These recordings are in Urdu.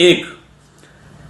1,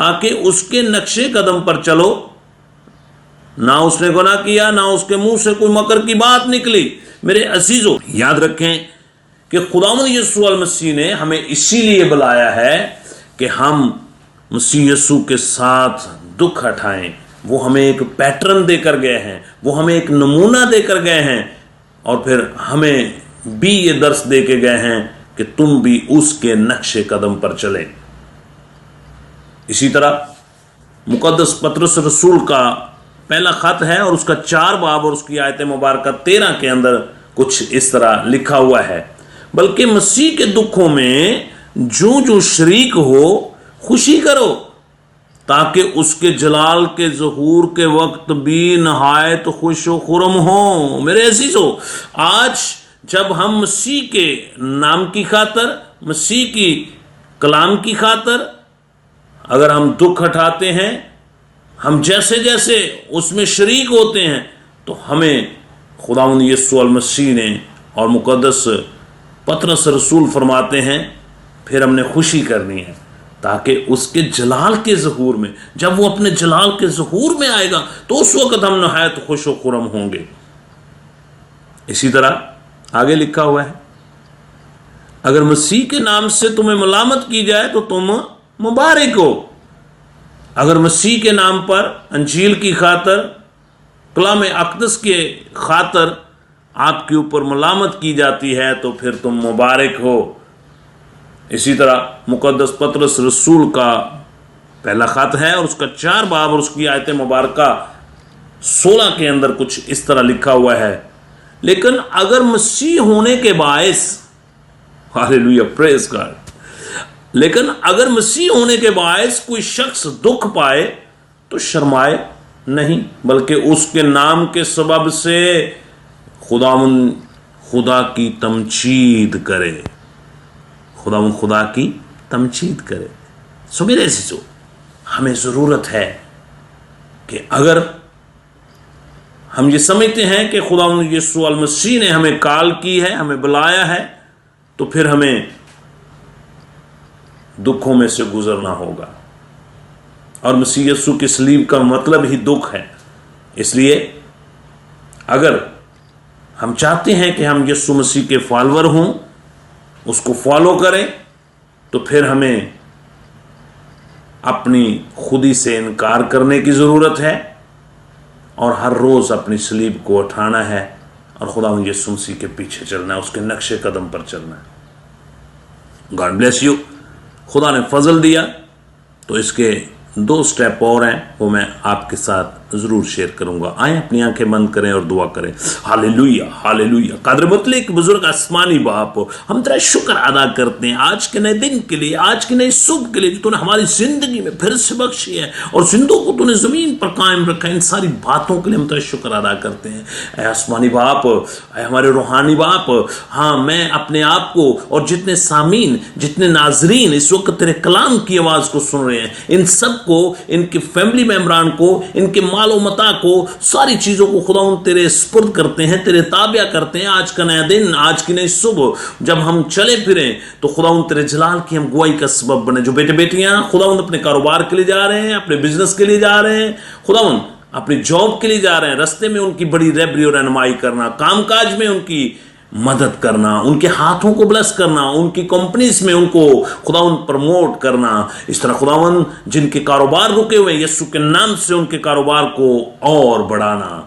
تاکہ اس کے نقش قدم پر چلو. نہ اس نے گناہ کیا، نہ اس کے منہ سے کوئی مکر کی بات نکلی. میرے عزیزو، یاد رکھیں کہ خداوند یسوع المسیح نے ہمیں اسی لیے بلایا ہے کہ ہم مسیح یسوع کے ساتھ دکھ اٹھائیں. وہ ہمیں ایک پیٹرن دے کر گئے ہیں، وہ ہمیں ایک نمونہ دے کر گئے ہیں، اور پھر ہمیں بھی یہ درس دے کے گئے ہیں کہ تم بھی اس کے نقش قدم پر چلیں. اسی طرح مقدس پطرس رسول کا پہلا خط ہے اور اس کا 4 باب اور اس کی آیت مبارکہ 13 کے اندر کچھ اس طرح لکھا ہوا ہے، بلکہ مسیح کے دکھوں میں جو شریک ہو خوشی کرو، تاکہ اس کے جلال کے ظہور کے وقت بھی نہایت خوش و خرم ہوں. میرے عزیزو، آج جب ہم مسیح کے نام کی خاطر، مسیح کی کلام کی خاطر اگر ہم دکھ اٹھاتے ہیں، ہم جیسے جیسے اس میں شریک ہوتے ہیں، تو ہمیں خداوند یسوع المسیح نے اور مقدس پطرس رسول فرماتے ہیں پھر ہم نے خوشی کرنی ہے، تاکہ اس کے جلال کے ظہور میں، جب وہ اپنے جلال کے ظہور میں آئے گا تو اس وقت ہم نہایت خوش و خرم ہوں گے. اسی طرح آگے لکھا ہوا ہے، اگر مسیح کے نام سے تمہیں ملامت کی جائے تو تم مبارک ہو. اگر مسیح کے نام پر، انجیل کی خاطر، کلام اقدس کے خاطر آپ کے اوپر ملامت کی جاتی ہے تو پھر تم مبارک ہو. اسی طرح مقدس پطرس رسول کا پہلا خط ہے اور اس کا 4 باب اور اس کی آیت مبارکہ 16 کے اندر کچھ اس طرح لکھا ہوا ہے، لیکن اگر مسیح ہونے کے باعث، ہاللیلویہ، پریز گاڈ، لیکن اگر مسیح ہونے کے باعث کوئی شخص دکھ پائے تو شرمائے نہیں، بلکہ اس کے نام کے سبب سے خداوند خدا کی تمجید کرے. خداوند خدا کی تمجید کرے. سو میرے عزیزو، ہمیں ضرورت ہے کہ اگر ہم یہ سمجھتے ہیں کہ خداوند یسوع المسیح نے ہمیں کال کی ہے، ہمیں بلایا ہے، تو پھر ہمیں دکھوں میں سے گزرنا ہوگا. اور مسیح یسوع کی صلیب کا مطلب ہی دکھ ہے. اس لیے اگر ہم چاہتے ہیں کہ ہم یسوع مسیح کے فالور ہوں، اس کو فالو کریں، تو پھر ہمیں اپنی خودی سے انکار کرنے کی ضرورت ہے اور ہر روز اپنی صلیب کو اٹھانا ہے اور خداوند یسوع مسیح کے پیچھے چلنا ہے، اس کے نقش قدم پر چلنا ہے. God bless you. خدا نے فضل دیا تو اس کے 2 سٹیپ اور ہیں، وہ میں آپ کے ساتھ ضرور شیئر کروں گا. آئیں اپنی آنکھیں بند کریں اور دعا کریں. ہاللیلویہ، ہاللیلویہ. قادر مطلق بزرگ آسمانی باپ، ہم تیرا شکر ادا کرتے ہیں آج کے نئے دن کے لیے، آج کے نئے صبح کے لیے جو تو نے ہماری زندگی میں پھر سے بخشی ہے اور زندوں کو تو نے زمین پر قائم رکھا ہے. ان ساری باتوں کے لیے ہم تیرا شکر ادا کرتے ہیں. اے آسمانی باپ، اے ہمارے روحانی باپ، ہاں میں اپنے آپ کو اور جتنے سامعین، جتنے ناظرین اس وقت تیرے کلام کی آواز کو سن رہے ہیں، ان سب کو، ان کے فیملی ممبران کو، ان کے مال و متاع کو، ساری چیزوں کو خداوند تیرے سپرد کرتے ہیں، تیرے تابع کرتے ہیں. آج کا نیا دن، آج کی نئی صبح جب ہم چلے پھریں تو خداوند تیرے جلال کی ہم گواہی کا سبب بنے. جو بیٹے بیٹیاں خداوند اپنے کاروبار کے لیے جا رہے ہیں، اپنے بزنس کے لیے جا رہے ہیں، خداوند اپنی جاب کے لیے جا رہے ہیں، رستے میں ان کی بڑی رہبری اور رہنمائی کرنا، کام کاج میں ان کی مدد کرنا، ان کے ہاتھوں کو بلس کرنا، ان کی کمپنیز میں ان کو خداوند پروموٹ کرنا. اس طرح خداوند جن کے کاروبار رکے ہوئے یسوع کے نام سے ان کے کاروبار کو اور بڑھانا.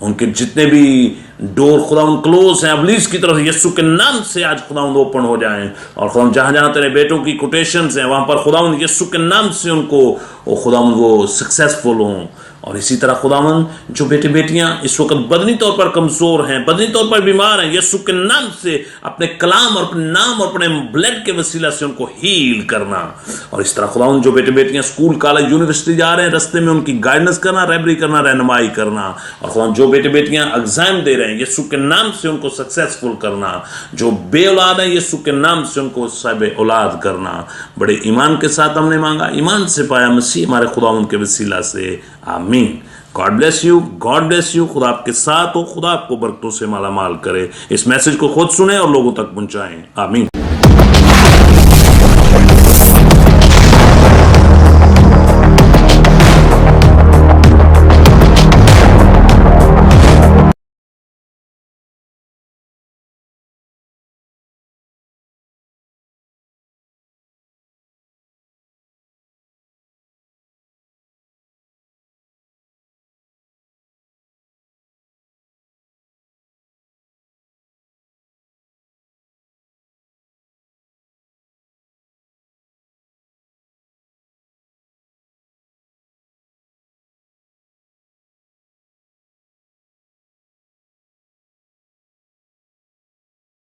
ان کے جتنے بھی ڈور خداوند کلوز ہیں ابلیس کی طرف، یسوع کے نام سے آج خداوند اوپن ہو جائیں. اور خداوند جہاں جہاں تیرے بیٹوں کی کوٹیشنز ہیں وہاں پر خداوند یسوع کے نام سے ان کو خداوند وہ سکسیسفل ہوں. اور اسی طرح خداوند جو بیٹے بیٹیاں اس وقت بدنی طور پر کمزور ہیں، بدنی طور پر بیمار ہیں، یسوع کے نام سے اپنے کلام اور اپنے نام اور اپنے بلڈ کے وسیلہ سے ان کو ہیل کرنا. اور اس طرح خداوند جو بیٹے بیٹیاں اسکول، کالج، یونیورسٹی جا رہے ہیں، رستے میں ان کی گائیڈنس کرنا، رہبری کرنا، رہنمائی کرنا. اور خداوند جو بیٹے بیٹیاں ایگزام دے رہے ہیں یسوع کے نام سے ان کو سکسیسفل کرنا. جو بے اولاد ہیں یسوع کے نام سے ان کو صاحب اولاد کرنا. بڑے ایمان کے ساتھ ہم نے مانگا، ایمان سے پایا مسیح ہمارے خداوند کے وسیلہ سے. آمین. God bless you, God bless you. خدا آپ کے ساتھ ہو، خدا آپ کو برکتوں سے مالا مال کرے. اس میسج کو خود سنیں اور لوگوں تک پہنچائیں. آمین.